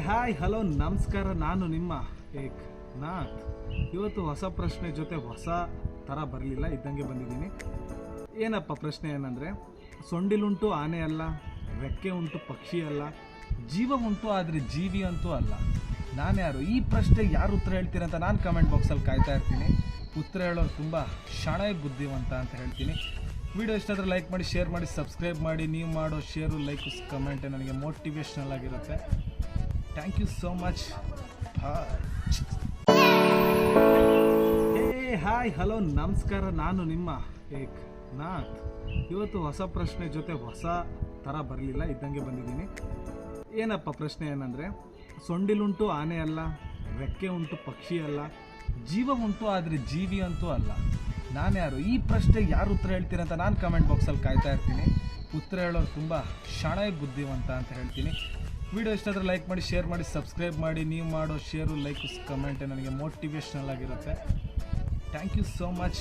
Hi hello ನಮಸ್ಕಾರ. ನಾನು ನಿಮ್ಮ ಏಕ್ನಾಥ್. ಇವತ್ತು ಹೊಸ ಪ್ರಶ್ನೆ ಜೊತೆ ಹೊಸ ಥರ ಬರಲಿಲ್ಲ, ಇದ್ದಂಗೆ ಬಂದಿದ್ದೀನಿ. ಏನಪ್ಪ ಪ್ರಶ್ನೆ ಏನಂದರೆ, ಸೊಂಡಿಲುಂಟು ಆನೆ ಅಲ್ಲ, ರೆಕ್ಕೆ ಉಂಟು ಪಕ್ಷಿ ಅಲ್ಲ, ಜೀವ ಉಂಟು ಆದರೆ ಜೀವಿ ಅಂತೂ ಅಲ್ಲ. ನಾನು ಯಾರು? ಈ ಪ್ರಶ್ನೆಗೆ ಯಾರು ಉತ್ತರ ಹೇಳ್ತೀರಂತ ನಾನು ಕಮೆಂಟ್ ಬಾಕ್ಸಲ್ಲಿ ಕಾಯ್ತಾ ಇರ್ತೀನಿ. ಉತ್ತರ ಹೇಳೋರು ತುಂಬ ಶಾಣೆ ಬುದ್ಧಿವಂತ ಅಂತ ಹೇಳ್ತೀನಿ. ವಿಡಿಯೋ ಇಷ್ಟ ಆದರೆ ಲೈಕ್ ಮಾಡಿ, ಶೇರ್ ಮಾಡಿ, ಸಬ್ಸ್ಕ್ರೈಬ್ ಮಾಡಿ. ನೀವು ಮಾಡೋ ಶೇರು, ಲೈಕು, ಕಮೆಂಟ್ ನನಗೆ ಮೋಟಿವೇಶ್ನಲ್ ಆಗಿರುತ್ತೆ. Thank you so much. Hi hello ನಮಸ್ಕಾರ. ನಾನು ನಿಮ್ಮ ಏಕ್ನಾಥ್. ಇವತ್ತು ಹೊಸ ಪ್ರಶ್ನೆ ಜೊತೆ ಹೊಸ ಥರ ಬರಲಿಲ್ಲ, ಇದ್ದಂಗೆ ಬಂದಿದ್ದೀನಿ. ಏನಪ್ಪ ಪ್ರಶ್ನೆ ಏನಂದರೆ, ಸೊಂಡಿಲುಂಟು ಆನೆ ಅಲ್ಲ, ರೆಕ್ಕೆ ಉಂಟು ಪಕ್ಷಿ ಅಲ್ಲ, ಜೀವ ಉಂಟು ಆದರೆ ಜೀವಿ ಅಂತೂ ಅಲ್ಲ. ನಾನು ಯಾರು? ಈ ಪ್ರಶ್ನೆಗೆ ಯಾರು ಉತ್ತರ ಹೇಳ್ತೀರಂತ ನಾನು ಕಮೆಂಟ್ ಬಾಕ್ಸಲ್ಲಿ ಕಾಯ್ತಾ ಇರ್ತೀನಿ. ಉತ್ತರ ಹೇಳೋರು ತುಂಬ ಶಾಣೆ ಬುದ್ಧಿವಂತ ಅಂತ ಹೇಳ್ತೀನಿ. ವಿಡಿಯೋ ಇಷ್ಟ ಆದರೆ ಲೈಕ್ ಮಾಡಿ, ಶೇರ್ ಮಾಡಿ, ಸಬ್ಸ್ಕ್ರೈಬ್ ಮಾಡಿ. ನೀವು ಮಾಡೋ ಶೇರು, ಲೈಕು, ಕಮೆಂಟ್ ನನಗೆ ಮೋಟಿವೇಶ್ನಲ್ ಆಗಿರುತ್ತೆ. Thank you so much.